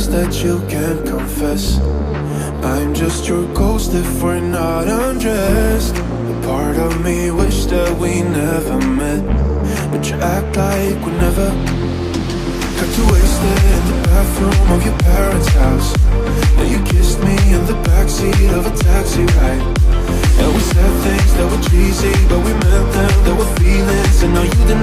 that you can't confess. I'm just your ghost if we're not undressed. A part of me wish that we never met, but you act like we never. Got too wasted in the bathroom of your parents' house. Now you kissed me in the backseat of a taxi ride. And we said things that were cheesy, but we meant them, there were feelings. And now you deny